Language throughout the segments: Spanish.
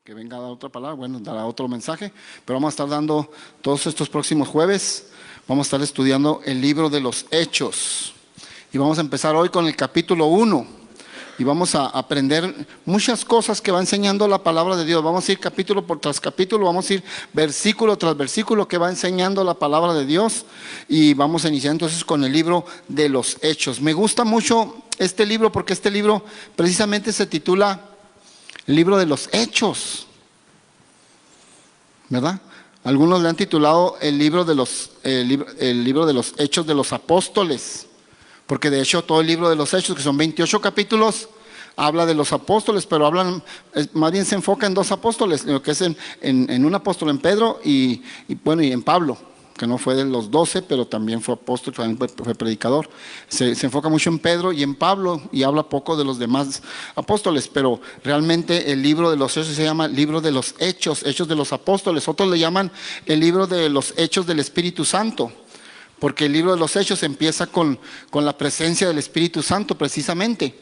que venga a dar otra palabra, bueno, dará otro mensaje, pero vamos a estar dando todos estos próximos jueves, vamos a estar estudiando el libro de los Hechos, y vamos a empezar hoy con el capítulo 1, y vamos a aprender muchas cosas que va enseñando la palabra de Dios. Vamos a ir capítulo por tras capítulo, vamos a ir versículo tras versículo que va enseñando la palabra de Dios, y vamos a iniciar entonces con el libro de los Hechos. Me gusta mucho este libro porque este libro precisamente se titula el libro de los Hechos, ¿verdad? Algunos le han titulado el libro de los Hechos de los Apóstoles, porque de hecho todo el libro de los Hechos, que son 28 capítulos, habla de los apóstoles, pero hablan, más bien se enfoca en dos apóstoles, lo que es en un apóstol, en Pedro y en Pablo, que no fue de los 12, pero también fue apóstol, también fue predicador. Se enfoca mucho en Pedro y en Pablo y habla poco de los demás apóstoles, pero realmente el libro de los Hechos se llama libro de los Hechos, Hechos de los Apóstoles. Otros le llaman el libro de los Hechos del Espíritu Santo, porque el libro de los Hechos empieza con la presencia del Espíritu Santo precisamente.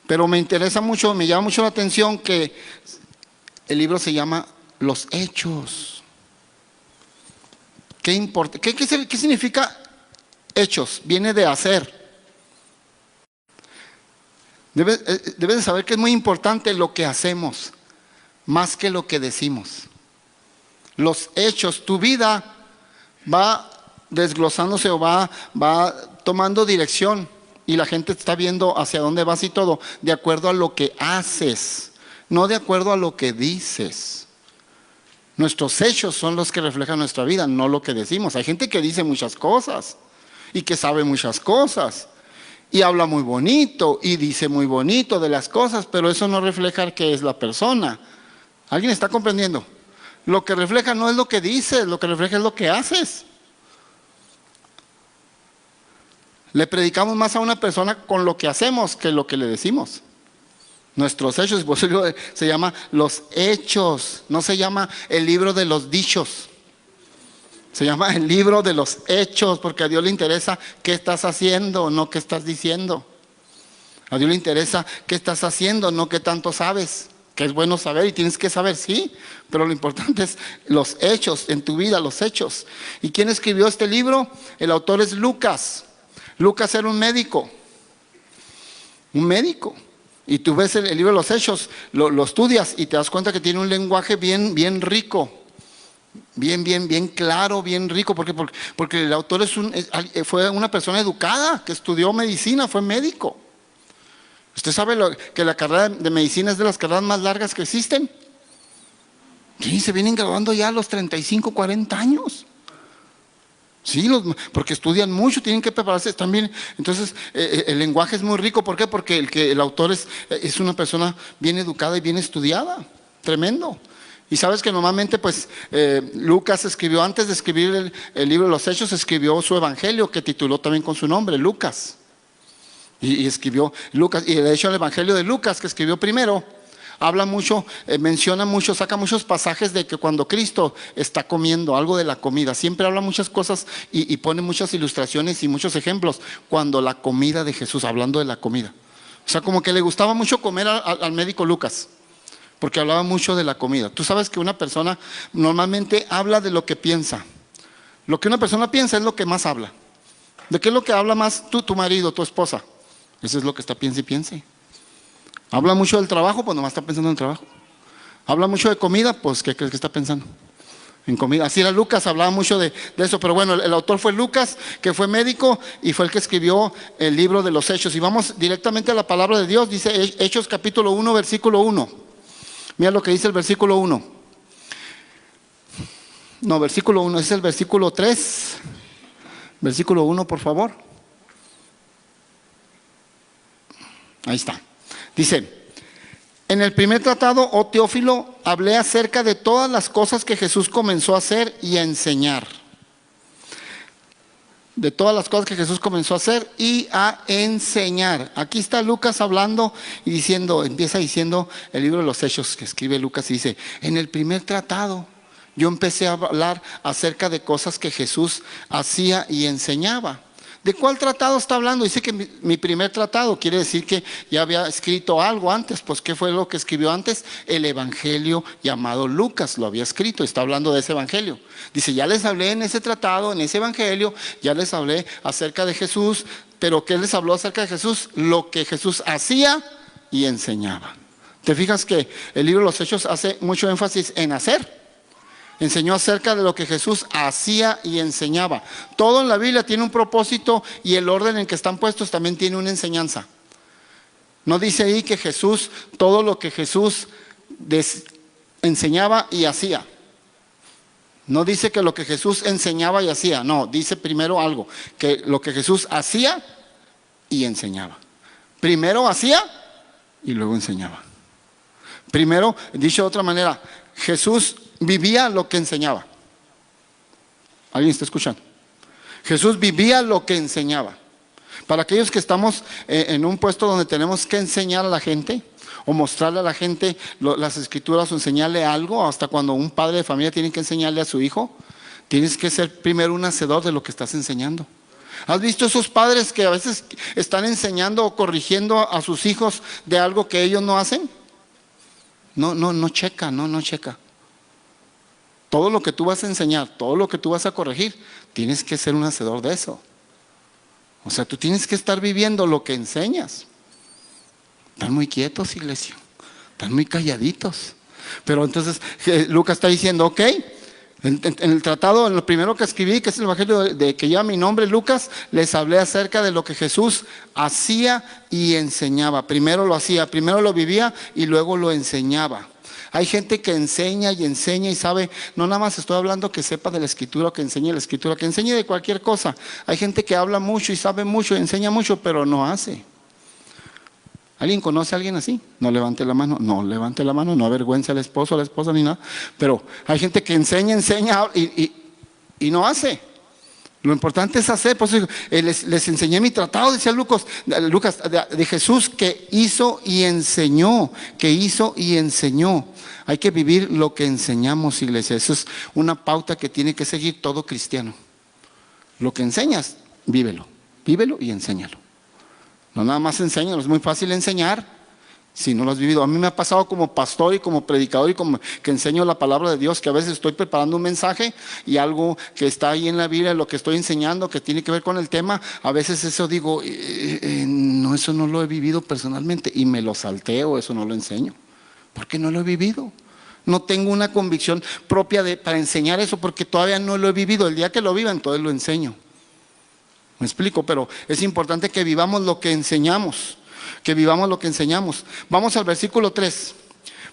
Pero me interesa mucho, me llama mucho la atención que el libro se llama Los Hechos. ¿Qué importa? ¿Qué significa hechos? Viene de hacer. Debes de saber que es muy importante lo que hacemos, más que lo que decimos. Los hechos, tu vida va desglosándose o va tomando dirección y la gente está viendo hacia dónde vas y todo, de acuerdo a lo que haces, no de acuerdo a lo que dices. Nuestros hechos son los que reflejan nuestra vida, no lo que decimos. Hay gente que dice muchas cosas y que sabe muchas cosas y habla muy bonito y dice muy bonito de las cosas, pero eso no refleja qué es la persona. ¿Alguien está comprendiendo? Lo que refleja no es lo que dices, lo que refleja es lo que haces. Le predicamos más a una persona con lo que hacemos que lo que le decimos. Nuestros hechos, por eso se llama los hechos, no se llama el libro de los dichos, se llama el libro de los hechos, porque a Dios le interesa qué estás haciendo, no qué estás diciendo. A Dios le interesa qué estás haciendo, no qué tanto sabes, que es bueno saber y tienes que saber, sí, pero lo importante es los hechos en tu vida, los hechos. ¿Y quién escribió este libro? El autor es Lucas. Lucas era un médico. Y tú ves el libro de los Hechos, lo estudias y te das cuenta que tiene un lenguaje bien rico, bien claro, bien rico, porque el autor fue una persona educada, que estudió medicina, fue médico. ¿Usted sabe que la carrera de medicina es de las carreras más largas que existen? Sí, se vienen graduando ya a los 35, 40 años. Sí, porque estudian mucho, tienen que prepararse también. Entonces el lenguaje es muy rico. ¿Por qué? Porque el autor es una persona bien educada y bien estudiada. Tremendo. Y sabes que normalmente pues Lucas escribió, antes de escribir el libro de los Hechos, escribió su evangelio, que tituló también con su nombre, Lucas. Y escribió Lucas, y de hecho el evangelio de Lucas, que escribió primero, habla mucho, menciona mucho, saca muchos pasajes de que cuando Cristo está comiendo, algo de la comida, siempre habla muchas cosas y pone muchas ilustraciones y muchos ejemplos cuando la comida de Jesús, hablando de la comida. O sea, como que le gustaba mucho comer al médico Lucas, porque hablaba mucho de la comida. Tú sabes que una persona normalmente habla de lo que piensa. Lo que una persona piensa es lo que más habla. ¿De qué es lo que habla más tu marido, tu esposa? Eso es lo que está piense y piense. Habla mucho del trabajo, pues nomás está pensando en el trabajo. Habla mucho de comida, pues ¿qué crees que está pensando? En comida. Así era Lucas, hablaba mucho de eso, pero bueno, el autor fue Lucas, que fue médico y fue el que escribió el libro de los Hechos. Y vamos directamente a la palabra de Dios, dice Hechos capítulo 1, versículo 1. Mira lo que dice el versículo 1. No, versículo 1, es el versículo 3. Versículo 1, por favor. Ahí está. Dice, en el primer tratado, oh Teófilo, hablé acerca de todas las cosas que Jesús comenzó a hacer y a enseñar. De todas las cosas que Jesús comenzó a hacer y a enseñar. Aquí está Lucas hablando y empieza diciendo el libro de los Hechos que escribe Lucas y dice, en el primer tratado yo empecé a hablar acerca de cosas que Jesús hacía y enseñaba. ¿De cuál tratado está hablando? Dice que mi primer tratado, quiere decir que ya había escrito algo antes. Pues ¿qué fue lo que escribió antes? El evangelio llamado Lucas, lo había escrito, está hablando de ese evangelio. Dice, ya les hablé en ese tratado, en ese evangelio, ya les hablé acerca de Jesús. Pero ¿qué les habló acerca de Jesús? Lo que Jesús hacía y enseñaba. ¿Te fijas que el libro de los Hechos hace mucho énfasis en hacer? Enseñó acerca de lo que Jesús hacía y enseñaba. Todo en la Biblia tiene un propósito y el orden en que están puestos también tiene una enseñanza. No dice ahí que Jesús, todo lo que Jesús enseñaba y hacía. No dice que lo que Jesús enseñaba y hacía. No, dice primero algo, que lo que Jesús hacía y enseñaba. Primero hacía y luego enseñaba. Primero, dicho de otra manera, Jesús vivía lo que enseñaba. ¿Alguien está escuchando? Jesús vivía lo que enseñaba. Para aquellos que estamos en un puesto donde tenemos que enseñar a la gente o mostrarle a la gente las escrituras o enseñarle algo, hasta cuando un padre de familia tiene que enseñarle a su hijo, tienes que ser primero un hacedor de lo que estás enseñando. ¿Has visto esos padres que a veces están enseñando o corrigiendo a sus hijos de algo que ellos no hacen? No checa. Todo lo que tú vas a enseñar, todo lo que tú vas a corregir, tienes que ser un hacedor de eso. O sea, tú tienes que estar viviendo lo que enseñas. Están muy quietos, iglesia. Están muy calladitos. Pero entonces Lucas está diciendo, ok, en el tratado, en lo primero que escribí, que es el evangelio de que lleva mi nombre, Lucas, les hablé acerca de lo que Jesús hacía y enseñaba. Primero lo hacía, primero lo vivía y luego lo enseñaba. Hay gente que enseña y sabe, no nada más estoy hablando que sepa de la escritura, que enseñe la escritura, que enseñe de cualquier cosa. Hay gente que habla mucho y sabe mucho y enseña mucho, pero no hace. ¿Alguien conoce a alguien así? No levante la mano, no avergüence al esposo, a la esposa ni nada. Pero hay gente que enseña y no hace. Lo importante es hacer. Por eso les enseñé mi tratado, decía Lucas, de Jesús, que hizo y enseñó, Hay que vivir lo que enseñamos, iglesia. Eso es una pauta que tiene que seguir todo cristiano. Lo que enseñas, vívelo y enséñalo. No nada más enséñalo, es muy fácil enseñar si no lo has vivido. A mí me ha pasado como pastor y como predicador y como que enseño la palabra de Dios, que a veces estoy preparando un mensaje y algo que está ahí en la Biblia, lo que estoy enseñando, que tiene que ver con el tema, a veces eso digo, no, eso no lo he vivido personalmente y me lo salteo, eso no lo enseño, porque no lo he vivido. No tengo una convicción propia para enseñar eso porque todavía no lo he vivido. El día que lo viva, entonces lo enseño. Me explico, pero es importante que vivamos lo que enseñamos. Vamos al versículo 3.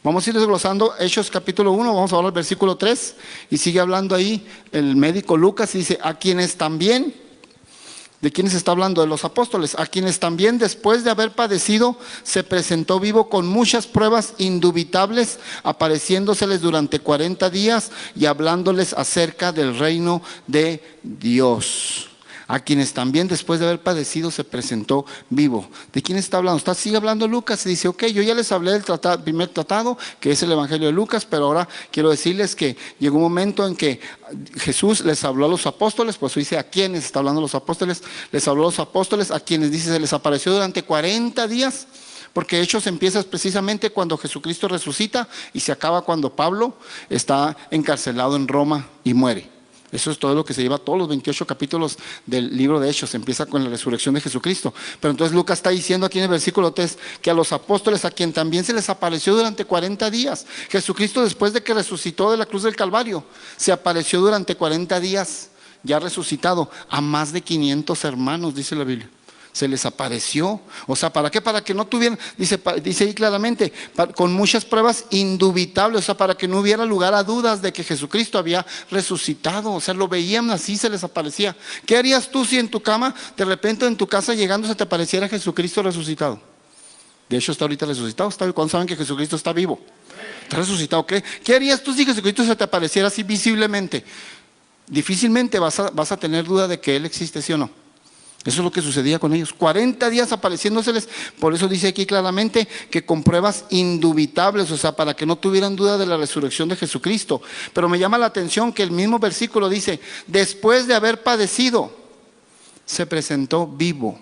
Vamos a ir desglosando Hechos capítulo 1, vamos ahora al versículo 3. Y sigue hablando ahí el médico Lucas y dice, a quienes también, ¿de quiénes está hablando? De los apóstoles. A quienes también después de haber padecido se presentó vivo con muchas pruebas indubitables, apareciéndoseles durante 40 días y hablándoles acerca del reino de Dios. A quienes también después de haber padecido se presentó vivo. ¿De quién está hablando? Sigue hablando Lucas y dice, ok, yo ya les hablé del primer tratado, que es el evangelio de Lucas, pero ahora quiero decirles que llegó un momento en que Jesús les habló a los apóstoles, pues dice a quienes está hablando los apóstoles, les habló a los apóstoles, a quienes dice se les apareció durante 40 días, porque Hechos empieza precisamente cuando Jesucristo resucita y se acaba cuando Pablo está encarcelado en Roma y muere. Eso es todo lo que se lleva, todos los 28 capítulos del libro de Hechos, empieza con la resurrección de Jesucristo. Pero entonces Lucas está diciendo aquí en el versículo 3 que a los apóstoles, a quien también se les apareció durante 40 días. Jesucristo, después de que resucitó de la cruz del Calvario, se apareció durante 40 días, ya resucitado, a más de 500 hermanos, dice la Biblia. Se les apareció. O sea, ¿para qué? Para que no tuvieran, dice ahí claramente, con muchas pruebas indubitables, o sea, para que no hubiera lugar a dudas de que Jesucristo había resucitado. O sea, lo veían así, se les aparecía. ¿Qué harías tú si en tu cama, de repente en tu casa llegando se te apareciera Jesucristo resucitado? De hecho está ahorita resucitado. ¿Cuándo saben que Jesucristo está vivo? Está resucitado. ¿Qué harías tú si Jesucristo se te apareciera así visiblemente? Difícilmente vas a tener duda de que Él existe, ¿sí o no? Eso es lo que sucedía con ellos, 40 días apareciéndoseles. Por eso dice aquí claramente que con pruebas indubitables, o sea, para que no tuvieran duda de la resurrección de Jesucristo. Pero me llama la atención que el mismo versículo dice, después de haber padecido. se presentó vivo.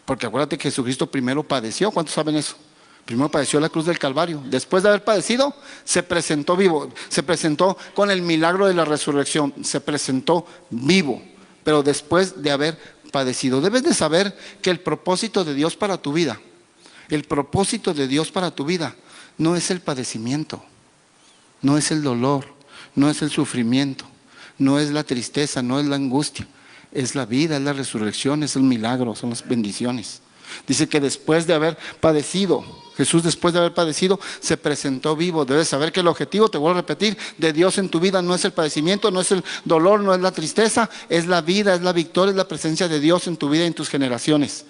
Porque acuérdate que Jesucristo primero padeció. ¿Cuántos saben eso? Primero padeció la cruz del Calvario. Después de haber padecido, se presentó vivo. Se presentó con el milagro de la resurrección. Se presentó vivo. Pero después de haber padecido. Debes de saber que el propósito de Dios para tu vida, el propósito de Dios para tu vida, no es el padecimiento, no es el dolor, no es el sufrimiento, no es la tristeza, no es la angustia. Es la vida, es la resurrección, es el milagro, son las bendiciones. Dice que después de haber padecido, Jesús después de haber padecido, se presentó vivo. Debes saber que el objetivo, te vuelvo a repetir, de Dios en tu vida no es el padecimiento, no es el dolor, no es la tristeza, es la vida, es la victoria, es la presencia de Dios en tu vida y en tus generaciones.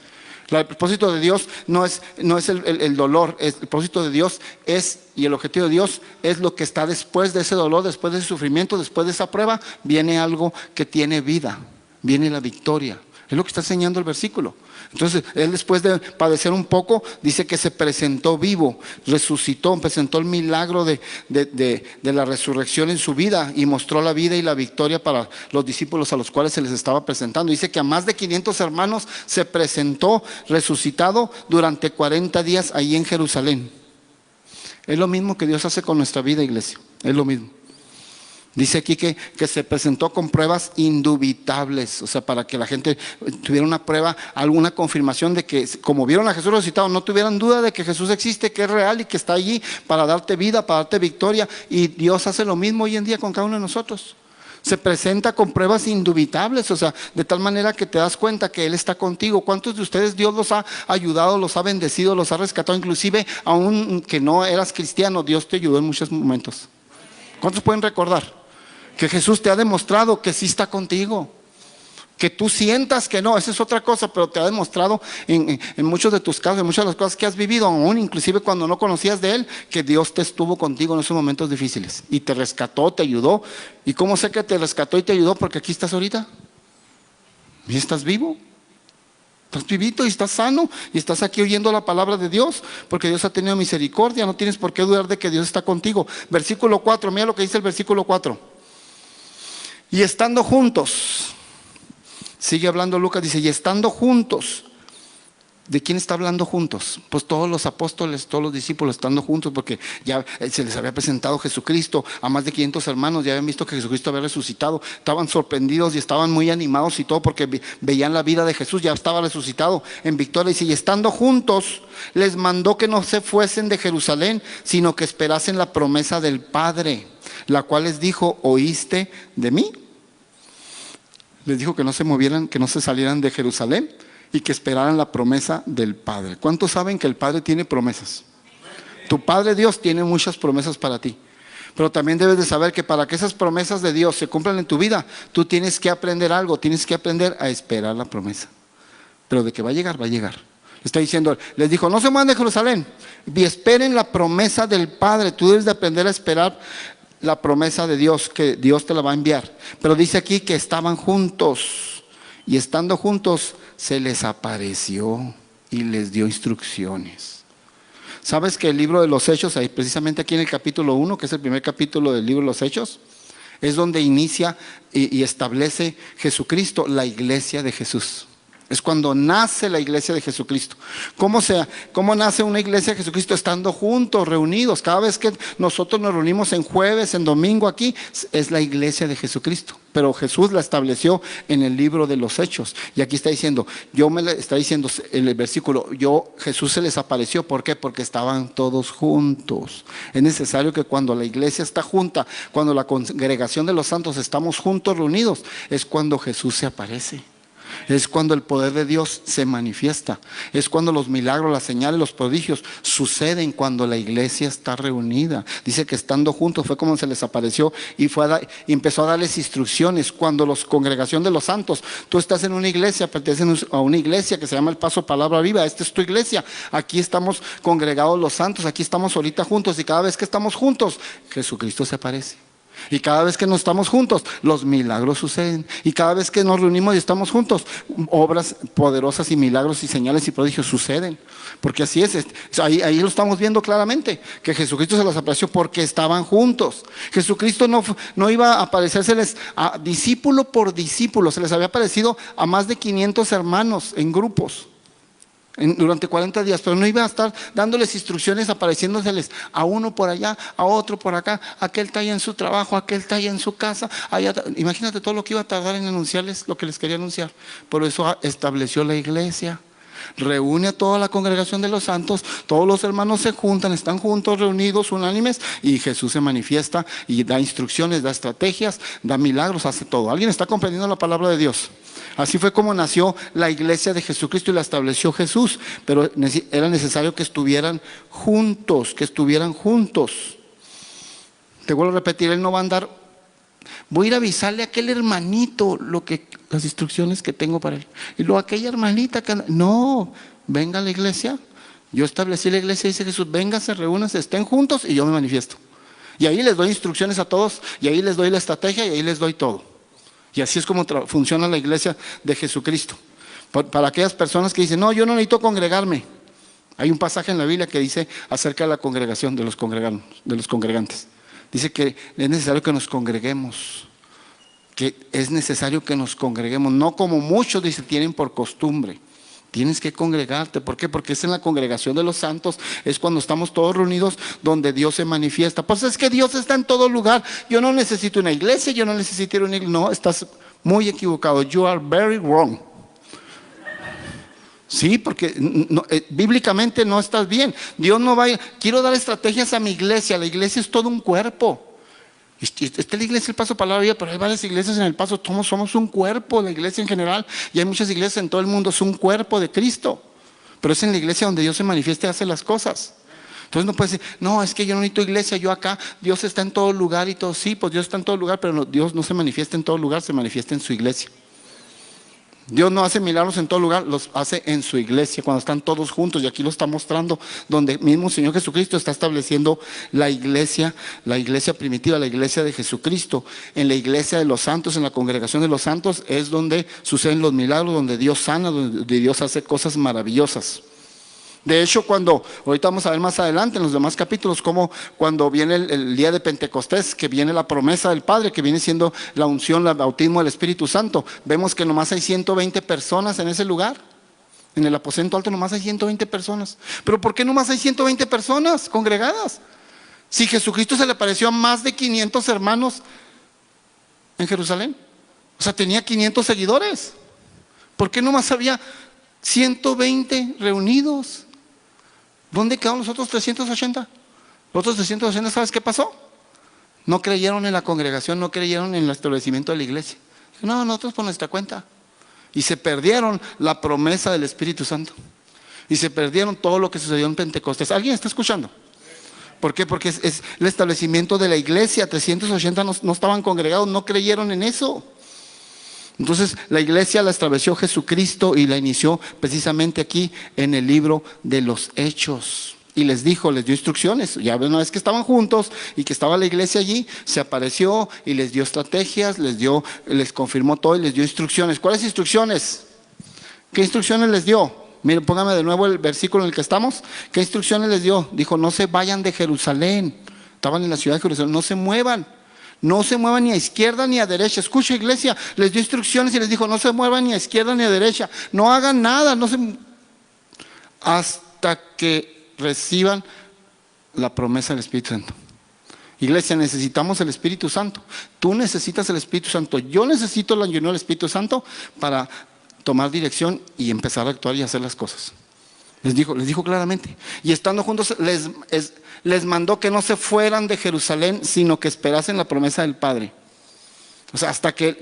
El propósito de Dios no es el dolor, el propósito de Dios es, y el objetivo de Dios es lo que está después de ese dolor, después de ese sufrimiento, después de esa prueba, viene algo que tiene vida. Viene la victoria. Es lo que está enseñando el versículo. Entonces, él después de padecer un poco, dice que se presentó vivo, resucitó, presentó el milagro de la resurrección en su vida y mostró la vida y la victoria para los discípulos a los cuales se les estaba presentando. Dice que a más de 500 hermanos se presentó resucitado durante 40 días ahí en Jerusalén. Es lo mismo que Dios hace con nuestra vida, iglesia. Es lo mismo. Dice aquí que se presentó con pruebas indubitables, o sea, para que la gente tuviera una prueba, alguna confirmación de que, como vieron a Jesús resucitado, no tuvieran duda de que Jesús existe, que es real y que está allí para darte vida, para darte victoria. Y Dios hace lo mismo hoy en día con cada uno de nosotros. Se presenta con pruebas indubitables, o sea, de tal manera que te das cuenta que Él está contigo. ¿Cuántos de ustedes Dios los ha ayudado, los ha bendecido, los ha rescatado? Inclusive, aun que no eras cristiano, Dios te ayudó en muchos momentos. ¿Cuántos pueden recordar? Que Jesús te ha demostrado que sí está contigo. Que tú sientas que no, esa es otra cosa, pero te ha demostrado en muchos de tus casos, en muchas de las cosas que has vivido, aún inclusive cuando no conocías de Él, que Dios te estuvo contigo en esos momentos difíciles. Y te rescató, te ayudó. ¿Y cómo sé que te rescató y te ayudó? Porque aquí estás ahorita. Y estás vivo. Estás vivito y estás sano y estás aquí oyendo la palabra de Dios porque Dios ha tenido misericordia. No tienes por qué dudar de que Dios está contigo. Versículo 4, mira lo que dice el versículo 4. Y estando juntos, sigue hablando Lucas, dice, y estando juntos. ¿De quién está hablando juntos? Pues todos los apóstoles, todos los discípulos estando juntos, porque ya se les había presentado Jesucristo a más de 500 hermanos, ya habían visto que Jesucristo había resucitado, estaban sorprendidos y estaban muy animados y todo porque veían la vida de Jesús, ya estaba resucitado en victoria. Y estando juntos, les mandó que no se fuesen de Jerusalén, sino que esperasen la promesa del Padre, la cual les dijo, ¿oíste de mí? Les dijo que no se movieran, que no se salieran de Jerusalén y que esperaran la promesa del Padre. ¿Cuántos saben que el Padre tiene promesas? Tu Padre Dios tiene muchas promesas para ti. Pero también debes de saber que para que esas promesas de Dios se cumplan en tu vida, tú tienes que aprender algo, tienes que aprender a esperar la promesa. Pero de que va a llegar, va a llegar. Está diciendo, les dijo, no se muevan de Jerusalén y esperen la promesa del Padre. Tú debes de aprender a esperar la promesa de Dios, que Dios te la va a enviar. Pero dice aquí que estaban juntos y estando juntos se les apareció y les dio instrucciones. ¿Sabes que el libro de los Hechos, ahí precisamente aquí en el capítulo 1, que es el primer capítulo del libro de los Hechos, es donde inicia y establece Jesucristo la iglesia de Jesús? Es cuando nace la iglesia de Jesucristo. ¿Cómo nace una iglesia de Jesucristo? Estando juntos, reunidos. Cada vez que nosotros nos reunimos en jueves, en domingo aquí, es la iglesia de Jesucristo. Pero Jesús la estableció en el libro de los Hechos. Y aquí está diciendo, está diciendo en el versículo, Jesús se les apareció. ¿Por qué? Porque estaban todos juntos. Es necesario que cuando la iglesia está junta, cuando la congregación de los santos estamos juntos, reunidos, es cuando Jesús se aparece. Es cuando el poder de Dios se manifiesta. Es cuando los milagros, las señales, los prodigios suceden cuando la iglesia está reunida. Dice que estando juntos fue como se les apareció y empezó a darles instrucciones. Cuando la congregación de los santos, tú estás en una iglesia, perteneces a una iglesia que se llama El Paso Palabra Viva. Esta es tu iglesia. Aquí estamos congregados los santos, aquí estamos ahorita juntos y cada vez que estamos juntos, Jesucristo se aparece. Y cada vez que nos estamos juntos, los milagros suceden. Y cada vez que nos reunimos y estamos juntos, obras poderosas y milagros y señales y prodigios suceden. Porque así es. Ahí lo estamos viendo claramente, que Jesucristo se los apareció porque estaban juntos. Jesucristo no iba a aparecérseles a discípulo por discípulo. Se les había aparecido a más de 500 hermanos en grupos durante 40 días, pero no iba a estar dándoles instrucciones, apareciéndoseles a uno por allá, a otro por acá, aquel está allá en su trabajo, aquel está allá en su casa, allá. Imagínate todo lo que iba a tardar en anunciarles lo que les quería anunciar. Por eso estableció la iglesia. Reúne a toda la congregación de los santos, todos los hermanos se juntan, están juntos, reunidos, unánimes, y Jesús se manifiesta y da instrucciones, da estrategias, da milagros, hace todo. ¿Alguien está comprendiendo la palabra de Dios? Así fue como nació la iglesia de Jesucristo y la estableció Jesús, pero era necesario que estuvieran juntos, Te vuelvo a repetir, Él no va a andar, voy a ir a avisarle a aquel hermanito las instrucciones que tengo para él. Y luego aquella hermanita no, venga a la iglesia. Yo establecí la iglesia, dice Jesús, vénganse, reúnanse, estén juntos y yo me manifiesto. Y ahí les doy instrucciones a todos, y ahí les doy la estrategia, y ahí les doy todo. Y así es como funciona la iglesia de Jesucristo. Para aquellas personas que dicen, no, yo no necesito congregarme. Hay un pasaje en la Biblia que dice acerca de la congregación de los congregantes. Dice que es necesario que nos congreguemos. Que es necesario que nos congreguemos. No como muchos dicen, tienen por costumbre. Tienes que congregarte. ¿Por qué? Porque es en la congregación de los santos, es cuando estamos todos reunidos donde Dios se manifiesta. Pues es que Dios está en todo lugar. Yo no necesito una iglesia, yo no necesito una iglesia. No, estás muy equivocado. You are very wrong. Sí, porque bíblicamente no estás bien. Dios no va a quiero dar estrategias a mi iglesia. La iglesia es todo un cuerpo. Esta es la iglesia El Paso Palabra Vida, pero hay varias iglesias en El Paso. Somos un cuerpo, la iglesia en general, y hay muchas iglesias en todo el mundo. Es un cuerpo de Cristo, pero es en la iglesia donde Dios se manifiesta y hace las cosas. Entonces no puedes decir, no, es que yo no necesito iglesia, yo acá, Dios está en todo lugar y todo. Sí, pues Dios está en todo lugar, pero Dios no se manifiesta en todo lugar, se manifiesta en su iglesia. Dios no hace milagros en todo lugar, los hace en su iglesia, cuando están todos juntos, y aquí lo está mostrando, donde mismo Señor Jesucristo está estableciendo la iglesia primitiva, la iglesia de Jesucristo. En la iglesia de los santos, en la congregación de los santos, es donde suceden los milagros, donde Dios sana, donde Dios hace cosas maravillosas. De hecho, ahorita vamos a ver más adelante en los demás capítulos, como cuando viene el día de Pentecostés, que viene la promesa del Padre, que viene siendo la unción, el bautismo del Espíritu Santo. Vemos que nomás hay 120 personas en ese lugar. En el aposento alto nomás hay 120 personas. ¿Pero por qué nomás hay 120 personas congregadas? Si Jesucristo se le apareció a más de 500 hermanos en Jerusalén. O sea, tenía 500 seguidores. ¿Por qué nomás había 120 reunidos? ¿Dónde quedaron los otros 380? Los otros 380, ¿sabes qué pasó? No creyeron en la congregación, no creyeron en el establecimiento de la iglesia. No, nosotros por nuestra cuenta. Y se perdieron la promesa del Espíritu Santo. Y se perdieron todo lo que sucedió en Pentecostés. ¿Alguien está escuchando? ¿Por qué? Porque es el establecimiento de la iglesia. 380 no estaban congregados, no creyeron en eso. Entonces la iglesia la estableció Jesucristo y la inició precisamente aquí en el libro de los Hechos. Y les dio instrucciones. Ya una vez que estaban juntos y que estaba la iglesia allí, se apareció y les dio estrategias, les confirmó todo y les dio instrucciones. ¿Cuáles instrucciones? ¿Qué instrucciones les dio? Miren, póngame de nuevo el versículo en el que estamos. ¿Qué instrucciones les dio? Dijo, no se vayan de Jerusalén. Estaban en la ciudad de Jerusalén, no se muevan. No se muevan ni a izquierda ni a derecha. Escucha, iglesia, les dio instrucciones y les dijo, no se muevan ni a izquierda ni a derecha. No hagan nada, hasta que reciban la promesa del Espíritu Santo. Iglesia, necesitamos el Espíritu Santo. Tú necesitas el Espíritu Santo. Yo necesito la ayuda del Espíritu Santo para tomar dirección y empezar a actuar y hacer las cosas. Les dijo claramente. Y estando juntos les mandó que no se fueran de Jerusalén, sino que esperasen la promesa del Padre. O sea,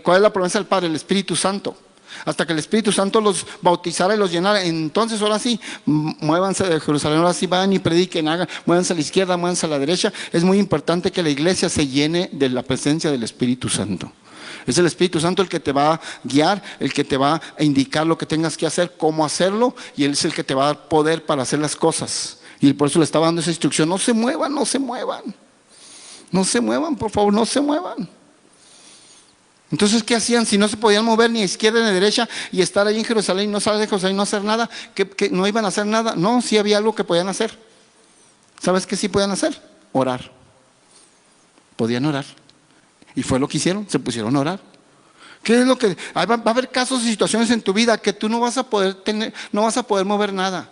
¿cuál es la promesa del Padre? El Espíritu Santo. Hasta que el Espíritu Santo los bautizara y los llenara. Entonces ahora sí, muévanse de Jerusalén, ahora sí vayan y prediquen, muévanse a la izquierda, muévanse a la derecha. Es muy importante que la iglesia se llene de la presencia del Espíritu Santo. Es el Espíritu Santo el que te va a guiar, el que te va a indicar lo que tengas que hacer, cómo hacerlo, y Él es el que te va a dar poder para hacer las cosas. Y por eso le estaba dando esa instrucción, no se muevan, no se muevan. No se muevan, por favor, no se muevan. Entonces, ¿qué hacían? Si no se podían mover ni a izquierda ni a derecha y estar ahí en Jerusalén y no salir de Jerusalén y no hacer nada, que no iban a hacer nada. No, sí había algo que podían hacer. ¿Sabes qué sí podían hacer? Orar. Podían orar. Y fue lo que hicieron, se pusieron a orar. ¿Qué es lo que? Va a haber casos y situaciones en tu vida que tú no vas a poder tener, no vas a poder mover nada,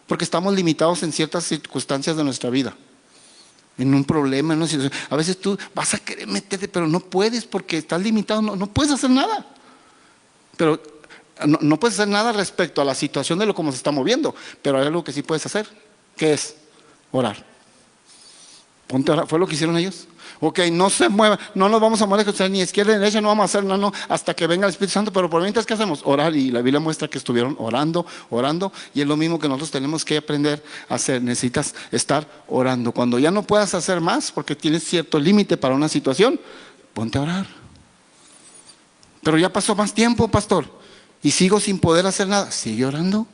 porque estamos limitados en ciertas circunstancias de nuestra vida. En un problema, en una situación. A veces tú vas a querer meterte, pero no puedes porque estás limitado, no puedes hacer nada. Pero no puedes hacer nada respecto a la situación de lo como se está moviendo, pero hay algo que sí puedes hacer, que es orar. Ponte a orar. ¿Fue lo que hicieron ellos? Ok, no se muevan, no nos vamos a mover ni izquierda ni derecha, no vamos a hacer nada, no, hasta que venga el Espíritu Santo. Pero por mientras, ¿qué hacemos? Orar. Y la Biblia muestra que estuvieron orando, y es lo mismo que nosotros tenemos que aprender a hacer. Necesitas estar orando. Cuando ya no puedas hacer más, porque tienes cierto límite para una situación, ponte a orar. Pero ya pasó más tiempo, pastor, y sigo sin poder hacer nada. Sigue orando.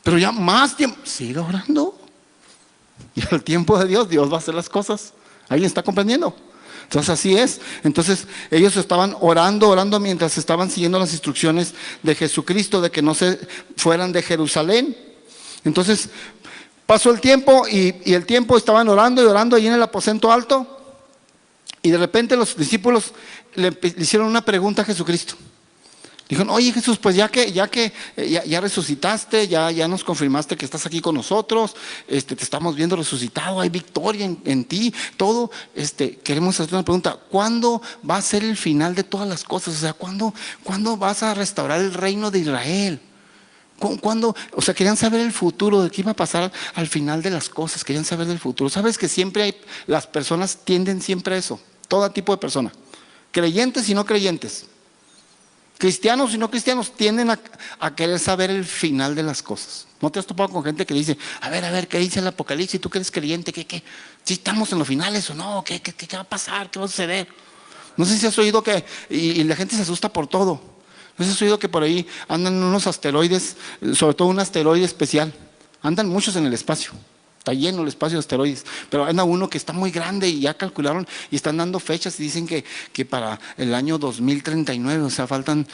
Pero ya más tiempo, sigue orando. Y al tiempo de Dios, Dios va a hacer las cosas. ¿Alguien está comprendiendo? Entonces así es. Entonces ellos estaban orando mientras estaban siguiendo las instrucciones de Jesucristo de que no se fueran de Jerusalén. Entonces pasó el tiempo y el tiempo estaban orando y orando allí en el aposento alto. Y de repente los discípulos le hicieron una pregunta a Jesucristo. Dijeron: oye, Jesús, pues ya resucitaste, ya nos confirmaste que estás aquí con nosotros, te estamos viendo resucitado, hay victoria en ti, todo, queremos hacer una pregunta: ¿cuándo va a ser el final de todas las cosas? O sea, ¿cuándo vas a restaurar el reino de Israel? ¿Cuándo? O sea, querían saber el futuro, de qué iba a pasar al final de las cosas, querían saber del futuro. ¿Sabes que siempre las personas tienden siempre a eso? Todo tipo de personas, creyentes y no creyentes. Cristianos y no cristianos tienden a querer saber el final de las cosas. ¿No te has topado con gente que dice: a ver, ¿qué dice el Apocalipsis? ¿Tú que eres creyente? ¿Qué? ¿Si estamos en los finales o no? ¿Qué va a pasar? ¿Qué va a suceder? No sé si has oído que, y la gente se asusta por todo. No sé si has oído que por ahí andan unos asteroides, sobre todo un asteroide especial. Andan muchos en el espacio. Está lleno el espacio de asteroides, pero anda uno que está muy grande y ya calcularon y están dando fechas y dicen que para el año 2039, o sea, faltan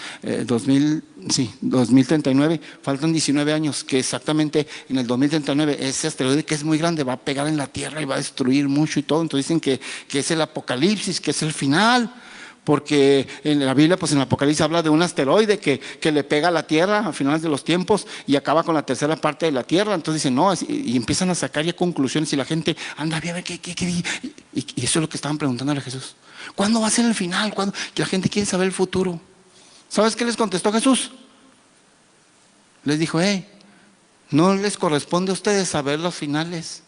2039, faltan 19 años, que exactamente en el 2039 ese asteroide, que es muy grande, va a pegar en la Tierra y va a destruir mucho y todo. Entonces dicen que es el Apocalipsis, que es el final. Porque en la Biblia, pues en el Apocalipsis habla de un asteroide que le pega a la Tierra a finales de los tiempos y acaba con la tercera parte de la Tierra. Entonces dicen: no, y empiezan a sacar ya conclusiones y la gente anda a ver qué. Y eso es lo que estaban preguntándole a Jesús: ¿cuándo va a ser el final? ¿Cuándo? Que la gente quiere saber el futuro. ¿Sabes qué les contestó Jesús? Les dijo: no les corresponde a ustedes saber los finales.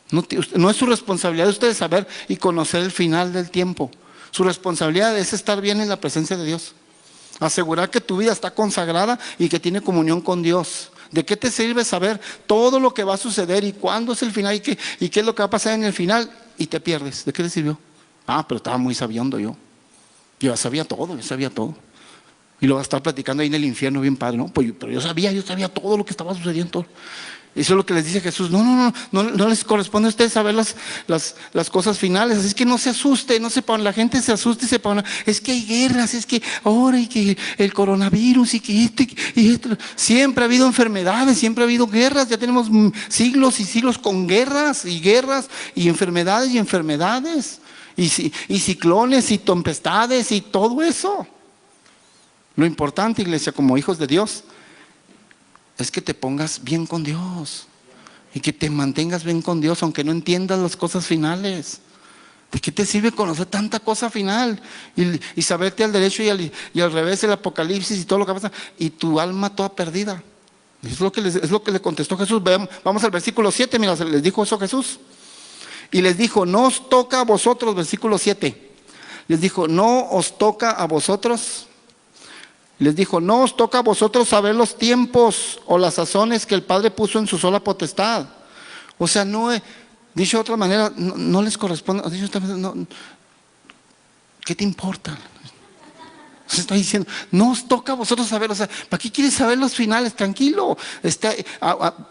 No es su responsabilidad de ustedes saber y conocer el final del tiempo. Su responsabilidad es estar bien en la presencia de Dios. Asegurar que tu vida está consagrada y que tiene comunión con Dios. ¿De qué te sirve saber todo lo que va a suceder y cuándo es el final y qué es lo que va a pasar en el final y te pierdes? ¿De qué te sirvió? Pero estaba muy sabiondo yo. Yo ya sabía todo, Y lo va a estar platicando ahí en el infierno bien padre, ¿no? Pero yo sabía todo lo que estaba sucediendo. Eso es lo que les dice Jesús: no les corresponde a ustedes saber las cosas finales. Así es que no se asuste, no sepan, la gente se asusta y sepan: es que hay guerras, es que ahora y que el coronavirus y que esto y esto. Siempre ha habido enfermedades, siempre ha habido guerras, ya tenemos siglos y siglos con guerras y enfermedades y ciclones y tempestades y todo eso. Lo importante, iglesia, como hijos de Dios, es que te pongas bien con Dios y que te mantengas bien con Dios, aunque no entiendas las cosas finales. ¿De qué te sirve conocer tanta cosa final y saberte al derecho y al revés el Apocalipsis y todo lo que pasa y tu alma toda perdida? Es lo que le contestó Jesús. Vamos al versículo 7, mira, les dijo eso Jesús. Y les dijo: no os toca a vosotros, versículo 7. Les dijo: no os toca a vosotros. Les dijo: no os toca a vosotros saber los tiempos o las sazones que el Padre puso en su sola potestad. O sea, dicho de otra manera, no les corresponde. ¿Qué te importa? Se está diciendo, no os toca a vosotros saber, o sea, ¿para qué quieres saber los finales? Tranquilo,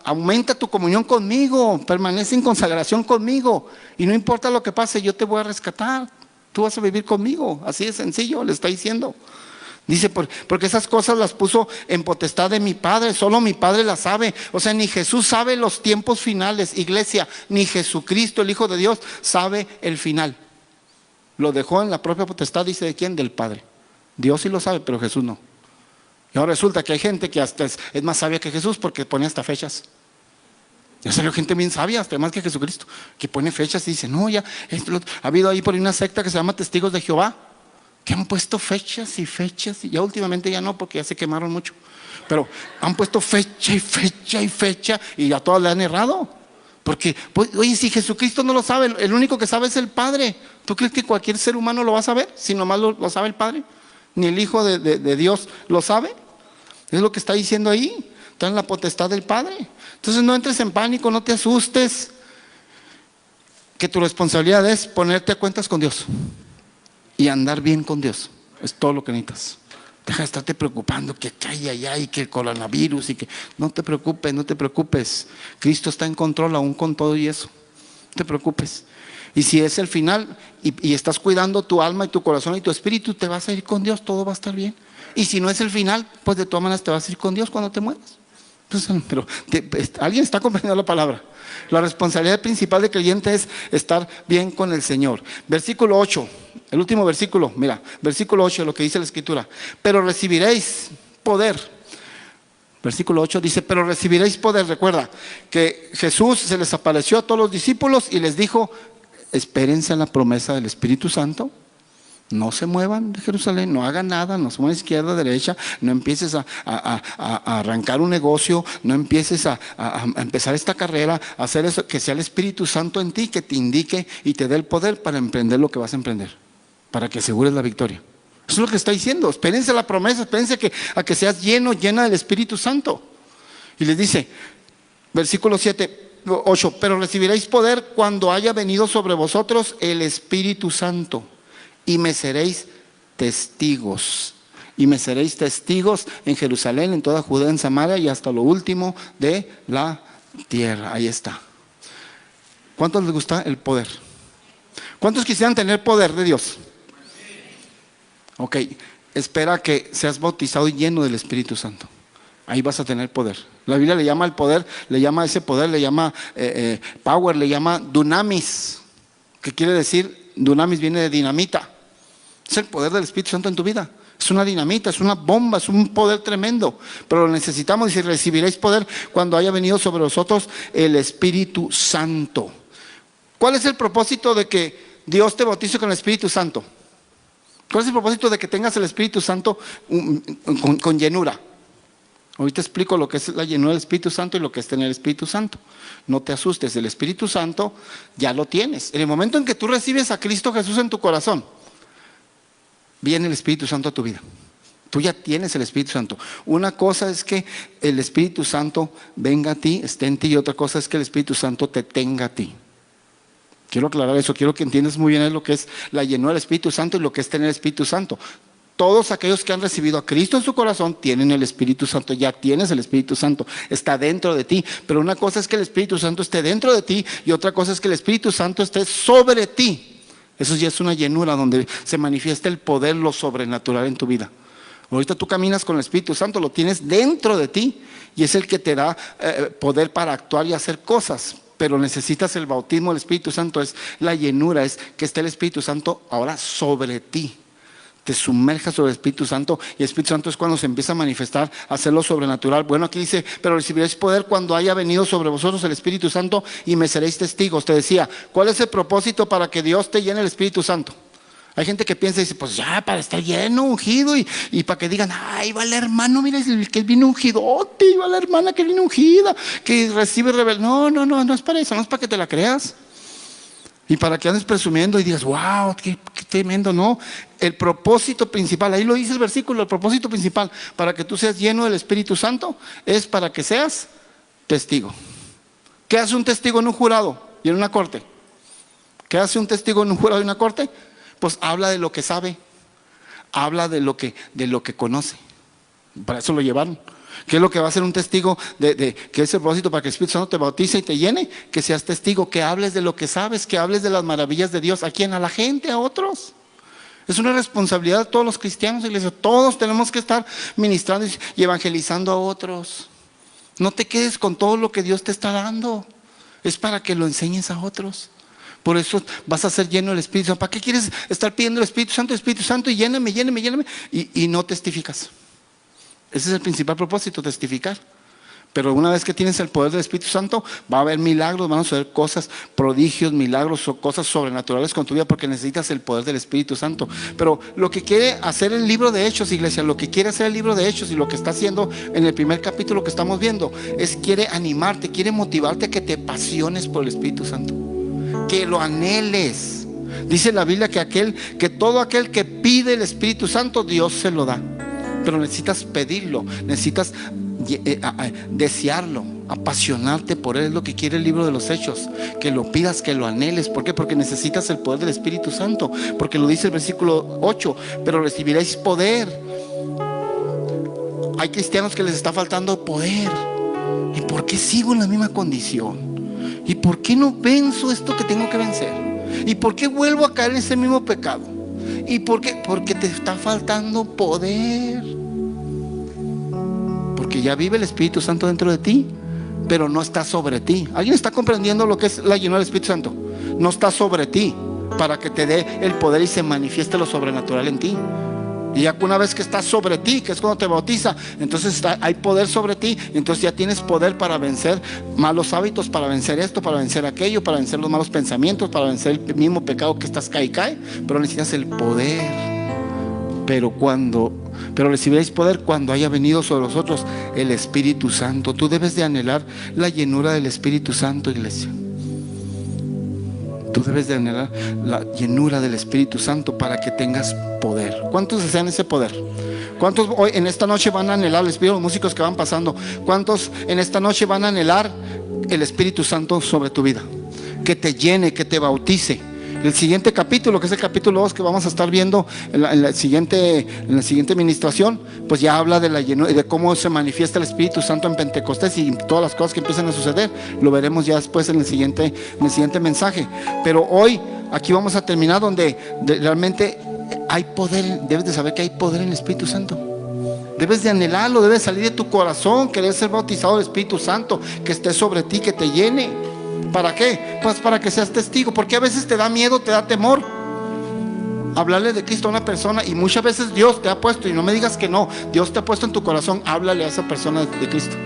aumenta tu comunión conmigo, permanece en consagración conmigo, y no importa lo que pase, yo te voy a rescatar, tú vas a vivir conmigo, así de sencillo, le está diciendo. Dice, porque esas cosas las puso en potestad de mi Padre, solo mi Padre las sabe. O sea, ni Jesús sabe los tiempos finales, iglesia, ni Jesucristo, el Hijo de Dios, sabe el final. Lo dejó en la propia potestad, dice, ¿de quién? Del Padre. Dios sí lo sabe, pero Jesús no. Y ahora resulta que hay gente que hasta es más sabia que Jesús porque pone hasta fechas. Ya salió gente bien sabia, hasta más que Jesucristo, que pone fechas y dice, no, ya, ha habido ahí por ahí una secta que se llama Testigos de Jehová, que han puesto fechas y fechas, y ya últimamente ya no, porque ya se quemaron mucho, pero han puesto fecha y fecha y fecha, y a todas le han errado. Porque, pues, oye, si Jesucristo no lo sabe, el único que sabe es el Padre. ¿Tú crees que cualquier ser humano lo va a saber? Si nomás lo sabe el Padre. Ni el Hijo de Dios lo sabe. Es lo que está diciendo ahí. Está en la potestad del Padre. Entonces no entres en pánico, no te asustes. Que tu responsabilidad es ponerte a cuentas con Dios. Y andar bien con Dios. Es todo lo que necesitas. Deja de estarte preocupando que hay allá y que el coronavirus y que... No te preocupes, no te preocupes. Cristo está en control aún con todo y eso. No te preocupes. Y si es el final y estás cuidando tu alma y tu corazón y tu espíritu, te vas a ir con Dios, todo va a estar bien. Y si no es el final, pues de todas maneras te vas a ir con Dios cuando te mueras. Entonces, pero alguien está comprendiendo la palabra. La responsabilidad principal del creyente es estar bien con el Señor. Versículo 8, el último versículo, mira, versículo 8, lo que dice la Escritura. Pero recibiréis poder. Versículo 8 dice, pero recibiréis poder. Recuerda que Jesús se les apareció a todos los discípulos y les dijo, espérense a la promesa del Espíritu Santo. No se muevan de Jerusalén, no hagan nada, no se muevan izquierda, derecha, no empieces a arrancar un negocio, no empieces a empezar esta carrera, a hacer eso, que sea el Espíritu Santo en ti que te indique y te dé el poder para emprender lo que vas a emprender, para que asegures la victoria. Eso es lo que está diciendo, espérense a la promesa, espérense a que seas llena del Espíritu Santo. Y les dice, versículo 8, pero recibiréis poder cuando haya venido sobre vosotros el Espíritu Santo. Y me seréis testigos. Y me seréis testigos en Jerusalén, en toda Judea, en Samaria y hasta lo último de la tierra. Ahí está. ¿Cuántos les gusta el poder? ¿Cuántos quisieran tener poder de Dios? Ok, espera que seas bautizado y lleno del Espíritu Santo. Ahí vas a tener poder. La Biblia le llama al poder, le llama a ese poder, le llama power, le llama dunamis. ¿Qué quiere decir? Dunamis viene de dinamita. Es el poder del Espíritu Santo en tu vida. Es una dinamita, es una bomba, es un poder tremendo. Pero lo necesitamos. Dice, recibiréis poder cuando haya venido sobre vosotros el Espíritu Santo. ¿Cuál es el propósito de que Dios te bautice con el Espíritu Santo? ¿Cuál es el propósito de que tengas el Espíritu Santo con llenura? Ahorita explico lo que es la llenura del Espíritu Santo y lo que es tener el Espíritu Santo. No te asustes, el Espíritu Santo ya lo tienes. En el momento en que tú recibes a Cristo Jesús en tu corazón, viene el Espíritu Santo a tu vida. Tú ya tienes el Espíritu Santo. Una cosa es que el Espíritu Santo venga a ti, esté en ti, y otra cosa es que el Espíritu Santo te tenga a ti. Quiero aclarar eso, quiero que entiendas muy bien lo que es la llenura del Espíritu Santo y lo que es tener el Espíritu Santo. Todos aquellos que han recibido a Cristo en su corazón tienen el Espíritu Santo, ya tienes el Espíritu Santo, está dentro de ti. Pero una cosa es que el Espíritu Santo esté dentro de ti y otra cosa es que el Espíritu Santo esté sobre ti. Eso ya es una llenura donde se manifiesta el poder, lo sobrenatural en tu vida. Ahorita tú caminas con el Espíritu Santo, lo tienes dentro de ti y es el que te da poder para actuar y hacer cosas. Pero necesitas el bautismo del Espíritu Santo, es la llenura, es que esté el Espíritu Santo ahora sobre ti. Te sumerjas sobre el Espíritu Santo y el Espíritu Santo es cuando se empieza a manifestar, a hacer lo sobrenatural. Bueno, aquí dice, pero recibiréis poder cuando haya venido sobre vosotros el Espíritu Santo y me seréis testigos. Te decía, ¿cuál es el propósito para que Dios te llene el Espíritu Santo? Hay gente que piensa y dice, pues ya, para estar lleno, ungido y para que digan, ay, va el hermano, mira, el que viene ungidote, y va la hermana que viene ungida, que recibe revelación. No es para eso, no es para que te la creas. Y para que andes presumiendo y digas, wow, qué tremendo, no. El propósito principal, ahí lo dice el versículo, el propósito principal para que tú seas lleno del Espíritu Santo es para que seas testigo. ¿Qué hace un testigo en un jurado y en una corte? ¿Qué hace un testigo en un jurado y en una corte? Pues habla de lo que sabe, habla de lo que conoce. Para eso lo llevaron. ¿Qué es lo que va a ser un testigo qué es el propósito para que el Espíritu Santo te bautice y te llene? Que seas testigo, que hables de lo que sabes, que hables de las maravillas de Dios. ¿A quién? A la gente, a otros. Es una responsabilidad de todos los cristianos, iglesia. Todos tenemos que estar ministrando y evangelizando a otros. No te quedes con todo lo que Dios te está dando. Es para que lo enseñes a otros. Por eso vas a ser lleno del Espíritu Santo. ¿Para qué quieres estar pidiendo el Espíritu Santo y lléname y no testificas? Ese es el principal propósito, testificar. Pero una vez que tienes el poder del Espíritu Santo, va a haber milagros, van a suceder cosas, prodigios, milagros o cosas sobrenaturales con tu vida, porque necesitas el poder del Espíritu Santo. Pero lo que quiere hacer el libro de Hechos, iglesia, lo que quiere hacer el libro de Hechos y lo que está haciendo en el primer capítulo que estamos viendo, quiere animarte, quiere motivarte a que te apasiones por el Espíritu Santo, que lo anheles. Dice la Biblia que todo aquel que pide el Espíritu Santo, Dios se lo da. Pero necesitas pedirlo, necesitas desearlo, apasionarte por él. Es lo que quiere el libro de los Hechos, que lo pidas, que lo anheles. ¿Por qué? Porque necesitas el poder del Espíritu Santo, porque lo dice el versículo 8, pero recibiréis poder. Hay cristianos que les está faltando poder. ¿Y por qué sigo en la misma condición? ¿Y por qué no venzo esto que tengo que vencer? ¿Y por qué vuelvo a caer en ese mismo pecado? ¿Y por qué? Porque te está faltando poder. Porque ya vive el Espíritu Santo dentro de ti, pero no está sobre ti. ¿Alguien está comprendiendo lo que es la llenura del Espíritu Santo? No está sobre ti para que te dé el poder y se manifieste lo sobrenatural en ti. Y ya una vez que está sobre ti, que es cuando te bautiza, entonces hay poder sobre ti. Entonces ya tienes poder para vencer malos hábitos, para vencer esto, para vencer aquello, para vencer los malos pensamientos, para vencer el mismo pecado que estás cae y cae. Pero necesitas el poder. Pero recibiréis poder cuando haya venido sobre vosotros el Espíritu Santo. Tú debes de anhelar la llenura del Espíritu Santo, iglesia. Tú debes de anhelar la llenura del Espíritu Santo para que tengas poder. ¿Cuántos desean ese poder? ¿Cuántos hoy en esta noche van a anhelar el Espíritu? Los músicos que van pasando, ¿cuántos en esta noche van a anhelar el Espíritu Santo sobre tu vida? Que te llene, que te bautice. El siguiente capítulo, que es el capítulo 2 que vamos a estar viendo en la siguiente administración, pues ya habla de la llenura y de cómo se manifiesta el Espíritu Santo en Pentecostés y todas las cosas que empiezan a suceder. Lo veremos ya después en el siguiente mensaje. Pero hoy aquí vamos a terminar donde realmente hay poder. Debes de saber que hay poder en el Espíritu Santo. Debes de anhelarlo, debes salir de tu corazón, querer ser bautizado del Espíritu Santo, que esté sobre ti, que te llene. ¿Para qué? Pues para que seas testigo. Porque a veces te da miedo, te da temor hablarle de Cristo a una persona. Y muchas veces Dios te ha puesto, y no me digas que no, Dios te ha puesto en tu corazón. Háblale a esa persona de Cristo.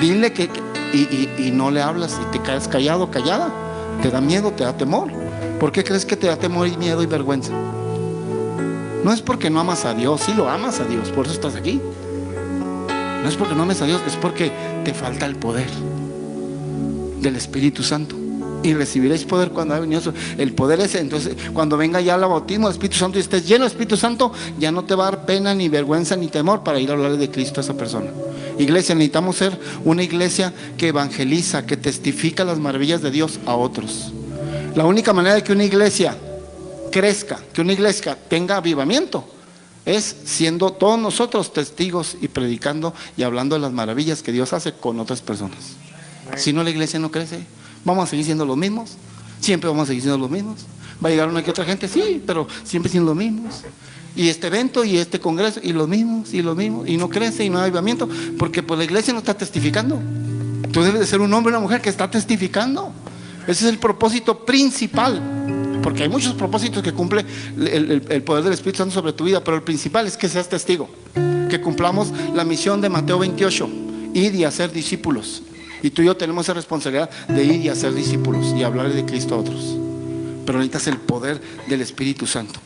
Dile y no le hablas y te quedas callado, callada. Te da miedo, te da temor. ¿Por qué crees que te da temor y miedo y vergüenza? No es porque no amas a Dios. Sí lo amas a Dios, por eso estás aquí. No es porque no ames a Dios, es porque te falta el poder del Espíritu Santo. Y recibiréis poder cuando haya venido el poder ese. Entonces cuando venga ya el bautismo del Espíritu Santo y estés lleno del Espíritu Santo, ya no te va a dar pena, ni vergüenza, ni temor para ir a hablarle de Cristo a esa persona. Iglesia, necesitamos ser una iglesia que evangeliza, que testifica las maravillas de Dios a otros. La única manera de que una iglesia crezca, que una iglesia tenga avivamiento, es siendo todos nosotros testigos y predicando y hablando de las maravillas que Dios hace con otras personas. Si no, la iglesia no crece. Vamos a seguir siendo los mismos. Siempre vamos a seguir siendo los mismos. Va a llegar una que otra gente, sí, pero siempre siendo los mismos. Y este evento y este congreso y los mismos y los mismos. Y no crece y no hay avivamiento, porque pues la iglesia no está testificando. Tú debes de ser un hombre o una mujer que está testificando. Ese es el propósito principal. Porque hay muchos propósitos que cumple el poder del Espíritu Santo sobre tu vida, pero el principal es que seas testigo. Que cumplamos la misión de Mateo 28: ir y hacer discípulos. Y tú y yo tenemos esa responsabilidad de ir y hacer discípulos y hablarle de Cristo a otros. Pero necesitas el poder del Espíritu Santo.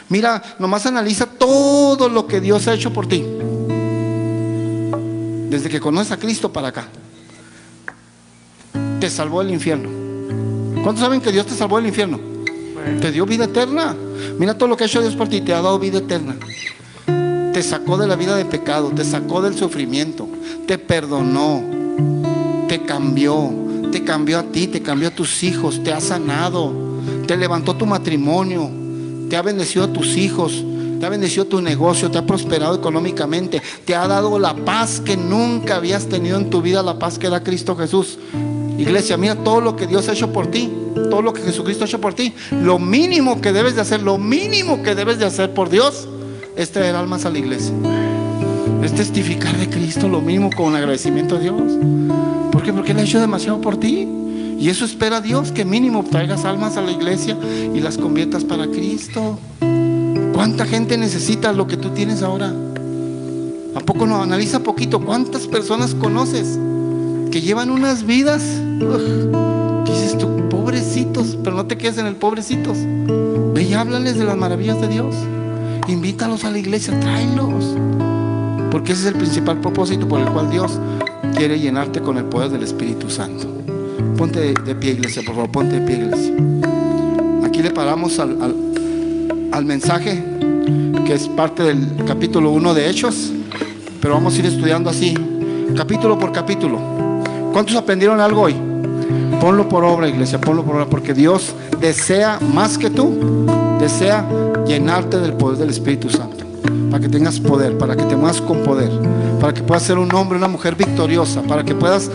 Mira, nomás analiza todo lo que Dios ha hecho por ti desde que conoces a Cristo para acá. Te salvó del infierno. ¿Cuántos saben que Dios te salvó del infierno? Te dio vida eterna. Mira todo lo que ha hecho Dios por ti. Te ha dado vida eterna. Te sacó de la vida de pecado, te sacó del sufrimiento, te perdonó, te cambió a ti, te cambió a tus hijos, te ha sanado, te levantó tu matrimonio, te ha bendecido a tus hijos, te ha bendecido tu negocio, te ha prosperado económicamente, te ha dado la paz que nunca habías tenido en tu vida, la paz que da Cristo Jesús. Iglesia, mira todo lo que Dios ha hecho por ti, todo lo que Jesucristo ha hecho por ti. Lo mínimo que debes de hacer, lo mínimo que debes de hacer por Dios es traer almas a la iglesia, es testificar de Cristo, lo mínimo, con agradecimiento a Dios. ¿Por qué? Porque Él ha hecho demasiado por ti. Y eso espera Dios, que mínimo traigas almas a la iglesia y las conviertas para Cristo. ¿Cuánta gente necesita lo que tú tienes ahora? ¿A poco no? Analiza poquito. ¿Cuántas personas conoces que llevan unas vidas? Dices tú, pobrecitos, pero no te quedes en el pobrecitos. Ve y háblales de las maravillas de Dios. Invítalos a la iglesia, tráelos. Porque ese es el principal propósito por el cual Dios quiere llenarte con el poder del Espíritu Santo. Ponte de pie, iglesia, por favor, ponte de pie, iglesia. Aquí le paramos al mensaje, que es parte del capítulo 1 de Hechos, pero vamos a ir estudiando así, capítulo por capítulo. ¿Cuántos aprendieron algo hoy? Ponlo por obra, iglesia, ponlo por obra, porque Dios desea más que tú, desea llenarte del poder del Espíritu Santo, para que tengas poder, para que te muevas con poder, para que puedas ser un hombre, una mujer victoriosa, para que puedas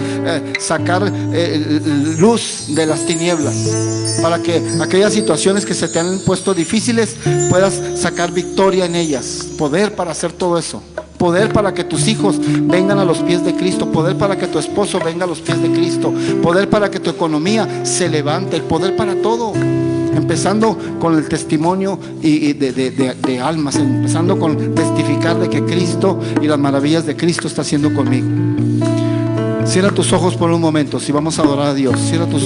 sacar luz de las tinieblas, para que aquellas situaciones que se te han puesto difíciles puedas sacar victoria en ellas. Poder para hacer todo eso, poder para que tus hijos vengan a los pies de Cristo, poder para que tu esposo venga a los pies de Cristo, poder para que tu economía se levante, el poder para todo. Empezando con el testimonio de almas, empezando con testificar de que Cristo y las maravillas de Cristo está haciendo conmigo. Cierra tus ojos por un momento, si vamos a adorar a Dios. Cierra tus